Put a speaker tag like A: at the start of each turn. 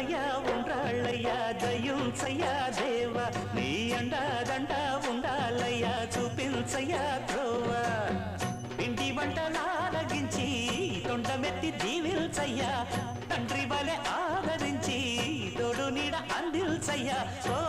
A: ఉండ్రాళ్ళయ్యా ఉండ్రాళ్ళయ్యా దయుంచయ్యా దేవ నీ అండాదండ ఉండాలయ్యా చూపించయ్యా త్రోవ పిండి వంటలాలగించి తొండమెత్తి దీవిల్చయ్యా తండ్రి వలె ఆదరించి తోడు నీడ అందిల్చయ్యా ఓ